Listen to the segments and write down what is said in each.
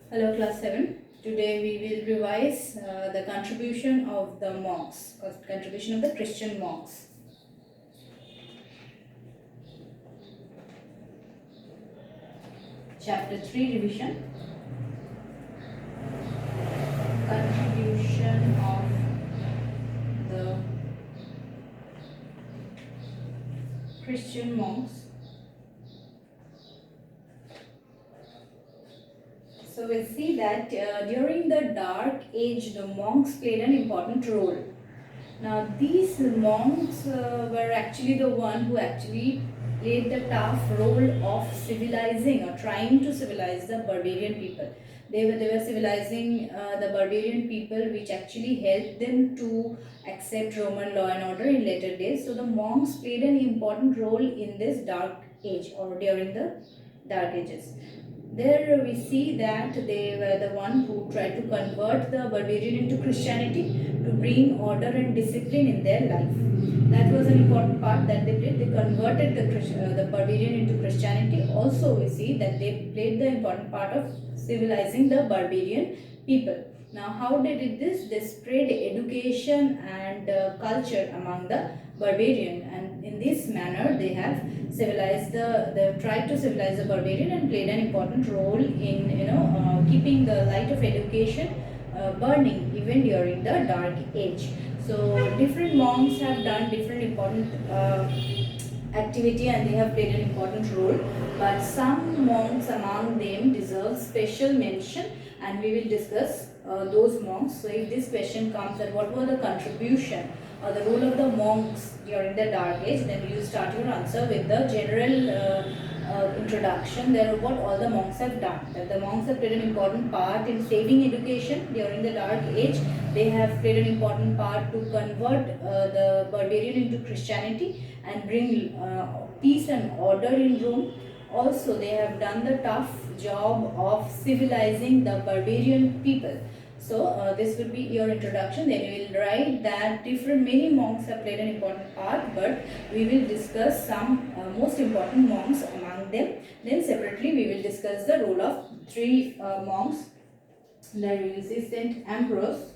Hello class 7. Today we will revise the contribution of the monks, contribution of the Christian monks. Chapter 3 revision. Contribution of the Christian monks. So we see that during the Dark Age the monks played an important role. Now these monks were actually the one who actually played the tough role of civilizing or trying to civilize the barbarian people. They were civilizing the barbarian people, which actually helped them to accept Roman law and order in later days. So the monks played an important role in this dark age or during the dark ages. There we see that they were the one who tried to convert the barbarian into Christianity to bring order and discipline in their life. That was an important part that they played. They converted the barbarian into Christianity. Also, we see that they played the important part of civilizing the barbarian people. Now, how they did this? They spread education and culture among the barbarian, and in this manner they have they tried to civilize the barbarian and played an important role in keeping the light of education burning even during the dark age. So different monks have done different important activity and they have played an important role, but some monks among them deserve special mention, and we will discuss those monks. So if this question comes that what were the contribution or the role of the monks during the dark age, then you start your answer with the general introduction. There are what all the monks have done. That the monks have played an important part in saving education during the dark age. They have played an important part to convert the barbarian into Christianity and bring peace and order in Rome. Also, they have done the tough job of civilizing the barbarian people. So this will be your introduction. Then you will write that many monks have played an important part, but we will discuss some most important monks among them. Then separately we will discuss the role of three monks. There we will see Saint Ambrose.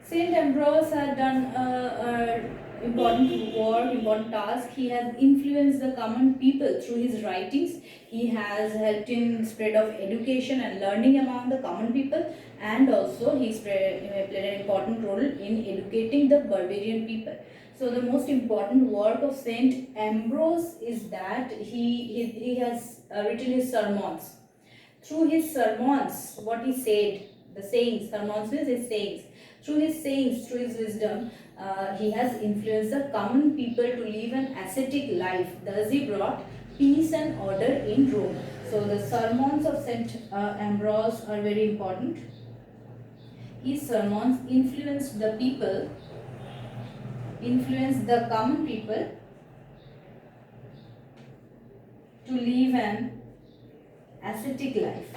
Saint Ambrose had done important work, important task. He has influenced the common people through his writings. He has helped in spread of education and learning among the common people, and also he played an important role in educating the barbarian people. So the most important work of Saint Ambrose is that he has written his sermons. Through his sermons, what he said, the sayings, sermons means his sayings. Through his sayings, through his wisdom, he has influenced the common people to live an ascetic life. Thus, he brought peace and order in Rome. So, the sermons of Saint Ambrose are very important. His sermons influenced the people, influenced the common people to live an ascetic life.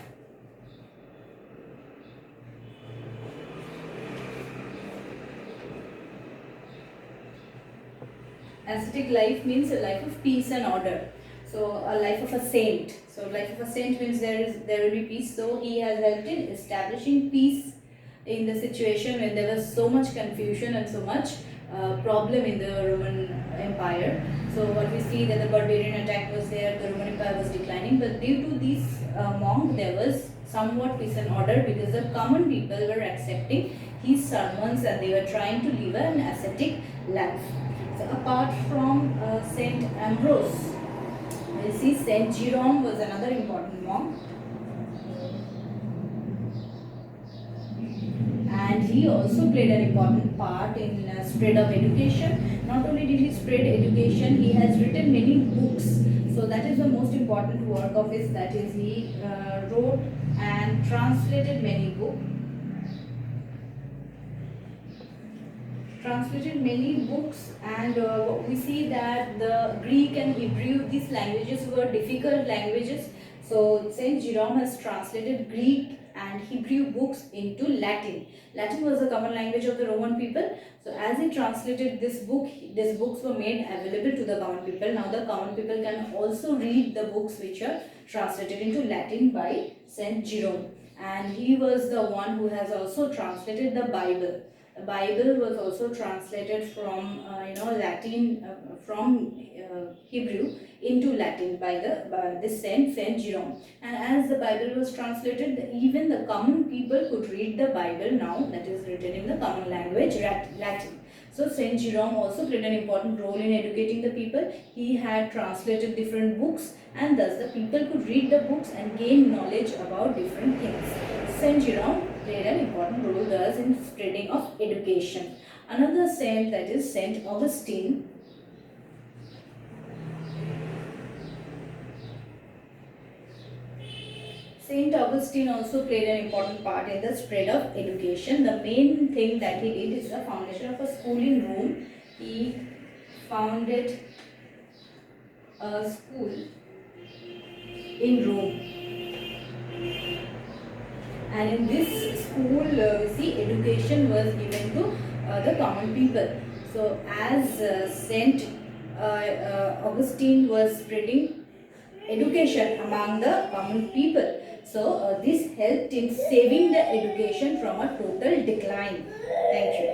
Ascetic life means a life of peace and order. So a life of a saint. So life of a saint means there will be peace. So he has helped in establishing peace in the situation when there was so much confusion and so much problem in the Roman Empire. So what we see that the barbarian attack was there, the Roman Empire was declining, but due to this monk there was somewhat peace and order because the common people were accepting his sermons and they were trying to live an ascetic life. So apart from Saint Ambrose, we see Saint Jerome was another important monk, and he also played an important part in spread of education. Not only did he spread education, he has written many books. So that is the most important work of his. That is, he wrote and translated many books. And we see that the Greek and Hebrew, these languages were difficult languages. So Saint Jerome has translated Greek and Hebrew books into Latin. Latin was the common language of the Roman people. So as he translated this book, these books were made available to the common people. Now the common people can also read the books which are translated into Latin by Saint Jerome. And he was the one who has also translated the Bible. The Bible was also translated from Latin, from Hebrew into Latin by this Saint Jerome. And as the Bible was translated, even the common people could read the Bible now, that is written in the common language Latin. So Saint Jerome also played an important role in educating the people. He had translated different books, and thus the people could read the books and gain knowledge about different things. Saint Jerome played an important role thus in spreading of education. Another saint, that is Saint Augustine. Saint Augustine also played an important part in the spread of education. The main thing that he did is the foundation of a school in Rome. He founded a school in Rome, and in this school, education was given to the common people. So as Saint Augustine was spreading education among the common people, so this helped in saving the education from a total decline. Thank you.